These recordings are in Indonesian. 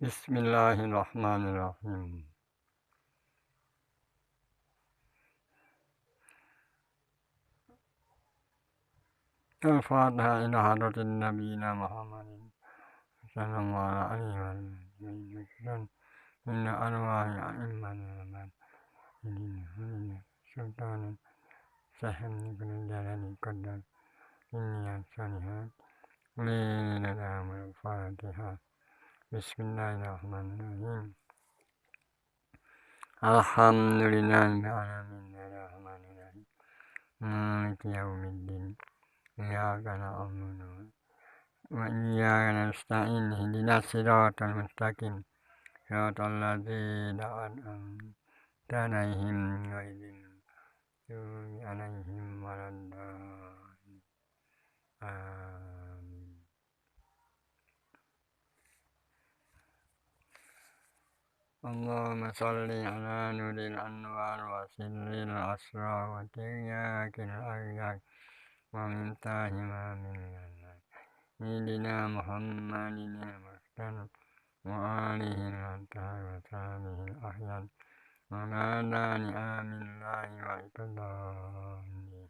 Bismillahirrahmanirrahim. Al-Fatihah ila hadratin nabiyina Muhammadin sallallahu alaihi wa sallam. Inna arwahi a'imman sultanan sahim ibn jalani qaddar inni salihat lina amul Fatihah. Bismillahirrahmanirrahim. Alhamdulillahi alamin arrahmanirrahim maliki yaumiddin iyyaka na'budu wa iyyaka nasta'in ihdinas siratal mustaqim siratal ladzina an'amta 'alaihim ghairil maghdubi 'alaihim waladdallin. Amin. Allahumma shalli ala nuril anwar wa sirril asrar wa tiryakil aghyar wa mintahi ma min Sayyidina Muhammadin al-Mustafa wa alihi al-athhar wa sahbihi al-ahyar wa nadani amillahi wa itadani.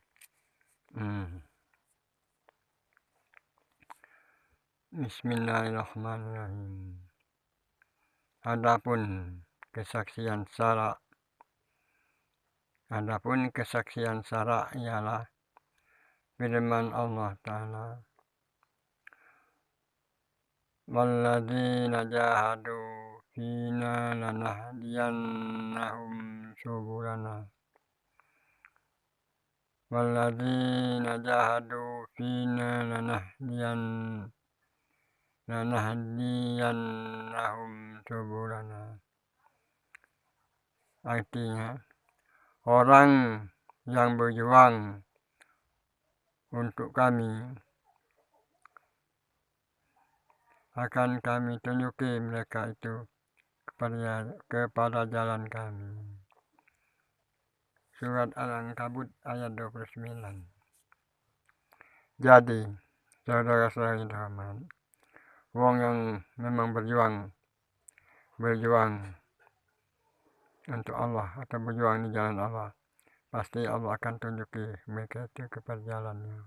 Bismillahirrahmanirrahim. Adapun kesaksian syara ialah firman Allah Ta'ala, walladzina jahadu fina lanahdiyannahum subulana walladzina jahadu fina lanahdiyannahum subulana. Artinya, orang yang berjuang untuk kami akan kami tunjuki mereka itu kepada jalan kami. Surat Al-Ankabut ayat 29. Jadi, saudara-saudara yang terhormat, wong yang memang berjuang untuk Allah atau berjuang di jalan Allah, pasti Allah akan tunjuki mereka itu kepada jalannya.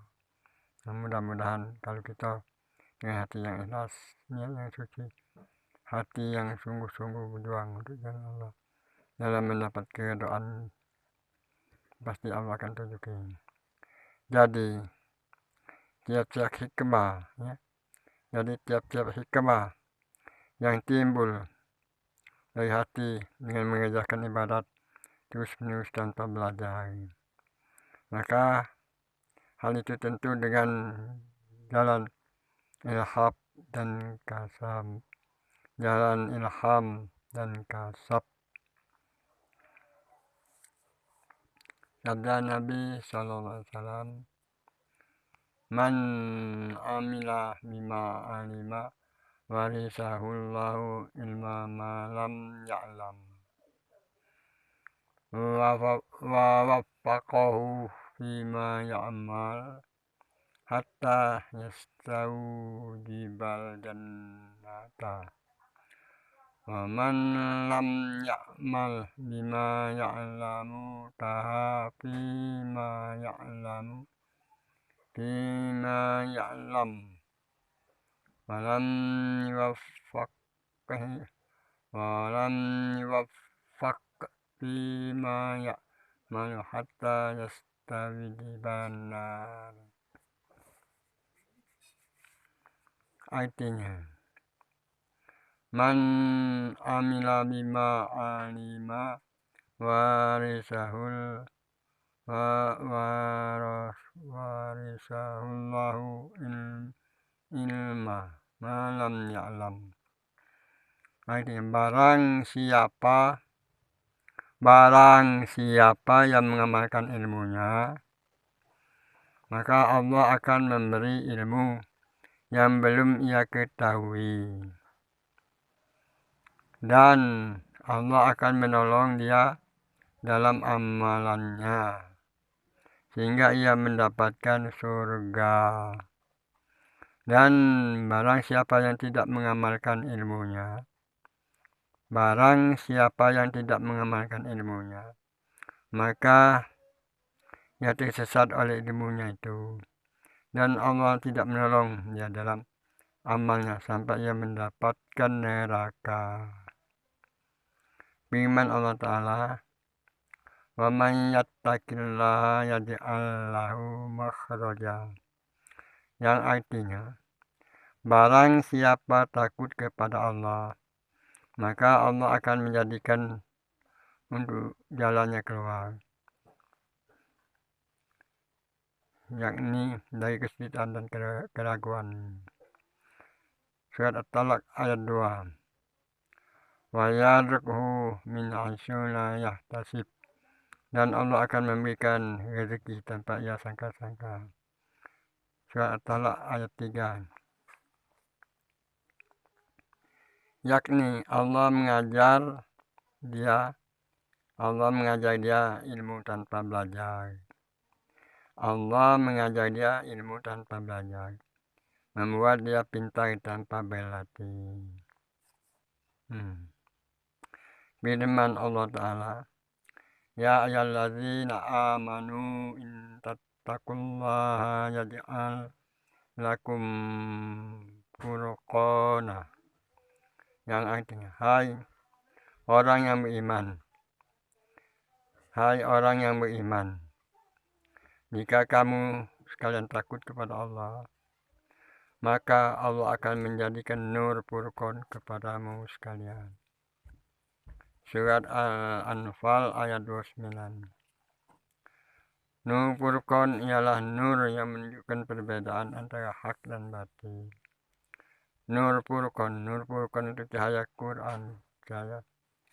Nah, mudah-mudahan kalau kita dengan hati yang ikhlas, niat yang suci, hati yang sungguh-sungguh berjuang untuk jalan Allah, dalam mendapat keridhaan, pasti Allah akan tunjuki. Jadi tiap-tiap hikmah yang timbul dari hati dengan mengerjakan ibadat terus-menerus tanpa belajar, maka hal itu tentu dengan jalan ilham dan kasab. Sabda Nabi SAW, man amila bima alima warisahullahu ilma ma lam ya'lam wa waffaqahu fima ya'mal hatta yastawjibal jannata wa man lam ya'mal bima ya'lamu taha fima ya'lam walam yuwaffaq fima ya'malu hatta yastawjiban nar. Artinya, man amila bima alima warisahullahu ilma malam ya'lam. Artinya, barang siapa yang mengamalkan ilmunya, maka Allah akan memberi ilmu yang belum ia ketahui, dan Allah akan menolong dia dalam amalannya sehingga ia mendapatkan surga. Dan barang siapa yang tidak mengamalkan ilmunya, Barang siapa yang tidak mengamalkan ilmunya, maka ia tersesat oleh ilmunya itu, dan Allah tidak menolong dia dalam amalnya sampai ia mendapatkan neraka. Firman Allah Ta'ala, wa man yattaqillaha yaj'al lahu makhraja, yang artinya barang siapa takut kepada Allah, maka Allah akan menjadikan untuk jalannya keluar, yakni dari kesulitan dan keraguan. Surat At-Talaq ayat 2. Wa yarzuqhu min haitsu la yahtasib, dan Allah akan memberikan rezeki tanpa ia sangka-sangka. Surat At-Talaq ayat 3. Yakni Allah mengajar dia ilmu tanpa belajar. Allah mengajar dia ilmu tanpa belajar, membuat dia pintar tanpa berlatih. Firman Allah Ta'ala, ya ayyuhallazina amanu in tattaqullaha yaj'al lakum furqana, yang artinya hai orang yang beriman, jika kamu sekalian takut kepada Allah, maka Allah akan menjadikan nur Furqan kepadamu sekalian. Surat Al-Anfal ayat 29. Nur Furqan ialah nur yang menunjukkan perbedaan antara hak dan batil. Nur Furqan itu cahaya Quran, cahaya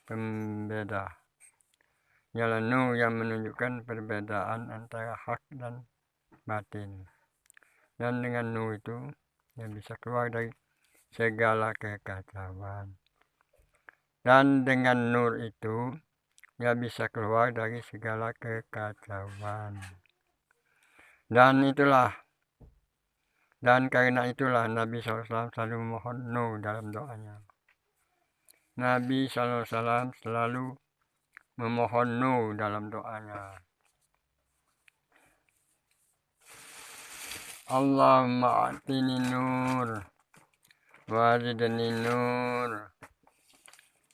pembeda. Ialah nur yang menunjukkan perbedaan antara hak dan batil. Dan dengan nur itu yang bisa keluar dari segala kekacauan. Dan dengan nur itu ia bisa keluar dari segala kekacauan. Dan karena itulah Nabi SAW selalu memohon nur dalam doanya. Nabi SAW selalu memohon nur dalam doanya. Allahumma atini nur wazidni nur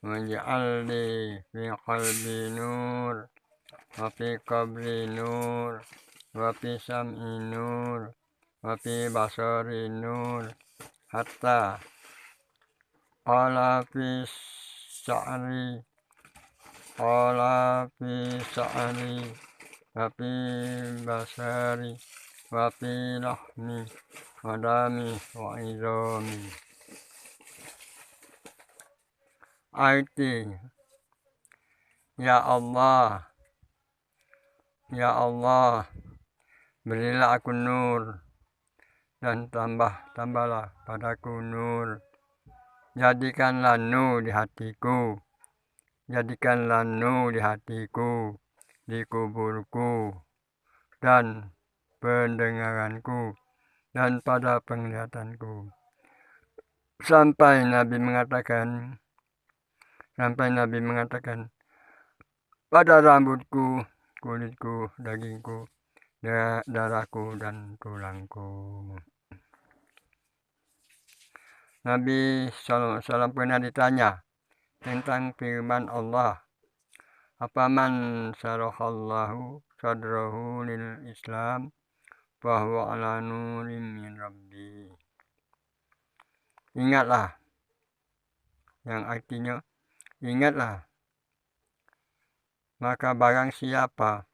waj'alni fi qalbi nur wa fi qabri nur wa fi sam'i nur wa fi basari nur hatta ala fi sa'ri wa fi basari wa fi lahmi wa dami wa izami. Artinya, ya Allah, berilah aku nur dan tambahlah padaku nur. Jadikanlah nur di hatiku, di kuburku, dan pendengaranku, dan pada penglihatanku. Sampai Nabi mengatakan, pada rambutku, kulitku, dagingku, darahku, dan tulangku. Nabi SAW pernah ditanya tentang firman Allah, afaman syarahallahu sadrahu lil Islam fahuwa ala nurim min rabbi. Ingatlah, yang artinya ingatlah, maka barang siapa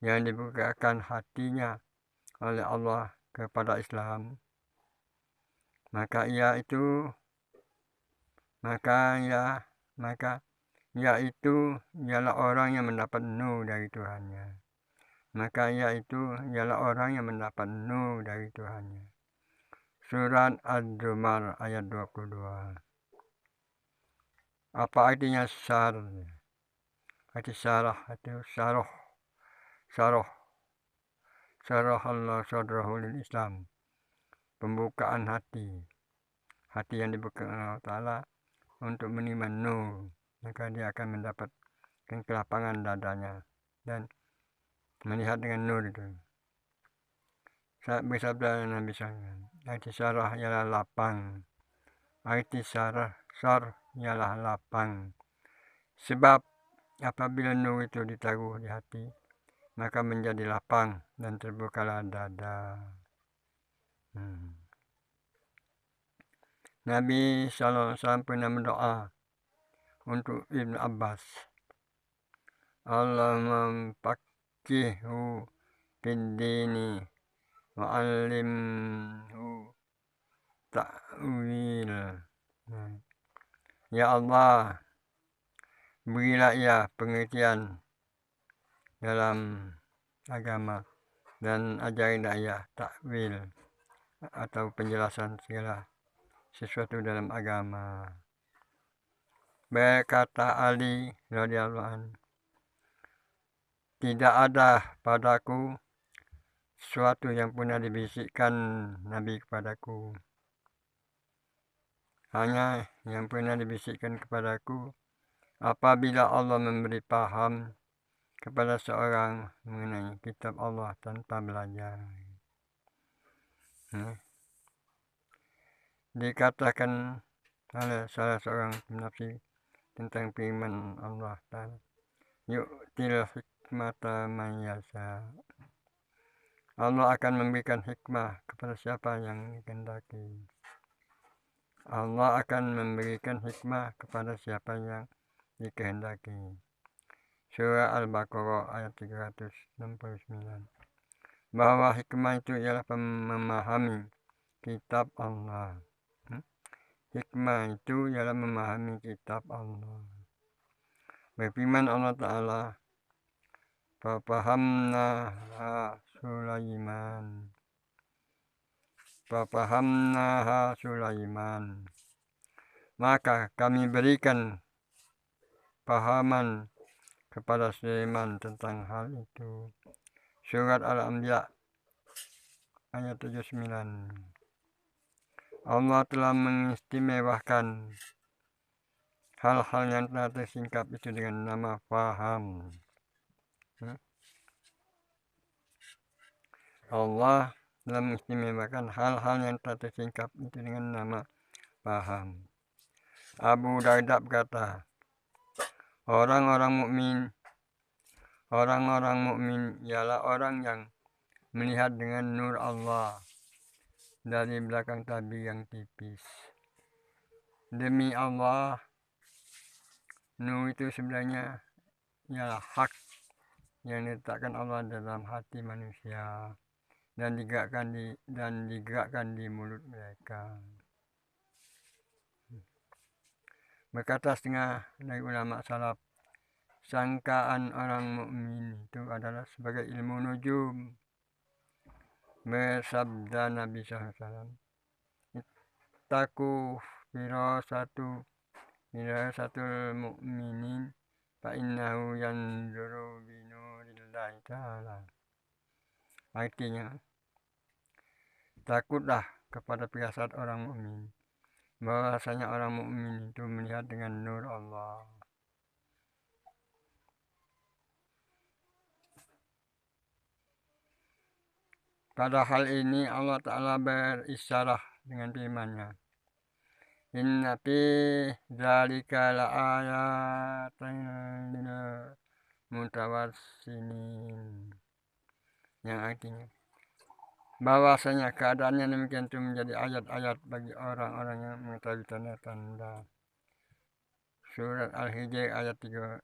yang dibukakan hatinya oleh Allah kepada Islam, maka ia itu ialah orang yang mendapat nur dari Tuhannya. Surat Az-Zumar ayat 22. Apa artinya syarah? Arti syarah itu syarah Allah sadrahu lil Islam. Pembukaan hati yang dibuka oleh Allah Ta'ala untuk menerima nur, maka dia akan mendapatkan kelapangan dadanya dan melihat dengan nur itu. Saat bersabda Nabi SAW, arti syarah ialah lapang, arti syar ialah lapang. Sebab apabila nur itu ditaruh di hati, maka menjadi lapang dan terbukalah dada. Nabi SAW pernah berdoa untuk Ibn Abbas, Allahumma faqihhu fid dini wa'allimhu ta'wil. Ya Allah, berilah ia pengertian dalam agama dan ajarilah ia takwil atau penjelasan segala sesuatu dalam agama. Berkata Ali radhiyallahu anhu, tidak ada padaku sesuatu yang pernah dibisikkan Nabi kepadaku. Hanya yang pernah dibisikkan kepadaku apabila Allah memberi paham kepada seorang mengenai kitab Allah tanpa belajar. Dikatakan oleh salah seorang penafsir tentang firman Allah Ta'ala, yu'til hikmata man yasha. Allah akan memberikan hikmah kepada siapa yang dikehendaki. Allah akan memberikan hikmah kepada siapa yang dikehendaki. Surah Al-Baqarah ayat 369. Bahwa hikmah itu ialah memahami kitab Allah. Hikmah itu ialah memahami kitab Allah. Berfirman Allah Ta'ala, Fafahamnaha Sulaiman. Maka kami berikan pahaman kepada Sulaiman tentang hal itu. Surat Al-Anbiya ayat 79. Allah telah mengistimewakan hal-hal yang telah tersingkap itu dengan nama faham. Allah telah mengistimewakan hal-hal yang telah tersingkap itu dengan nama faham. Abu Darda berkata, orang-orang mukmin ialah orang yang melihat dengan nur Allah dari belakang tabir yang tipis. Demi Allah, nur itu sebenarnya ialah hak yang diletakkan Allah dalam hati manusia dan digerakkan di mulut mereka. Berkata setengah dari ulama salaf, sangkaan orang mukmin itu adalah sebagai ilmu nujum. Bersabda Nabi SAW, ittaqu firasatul mu'minin fa innahu yanzuru binurillahi ta'ala. Artinya, takutlah kepada firasat orang mukmin, bahwasanya orang mukmin itu melihat dengan nur Allah. Pada hal ini Allah Ta'ala berisyarah dengan firman-Nya, inna fi dzalika laayatin lil mutawassinin. Yang artinya bahwasanya keadaannya demikian itu menjadi ayat-ayat bagi orang-orang yang mengetahui tanda-tanda. Surat Al-Hijr ayat 75.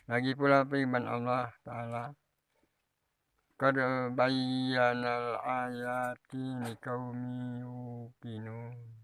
Lagi pula firman Allah Ta'ala, qad bayyanal ayati liqaumin yuqinun.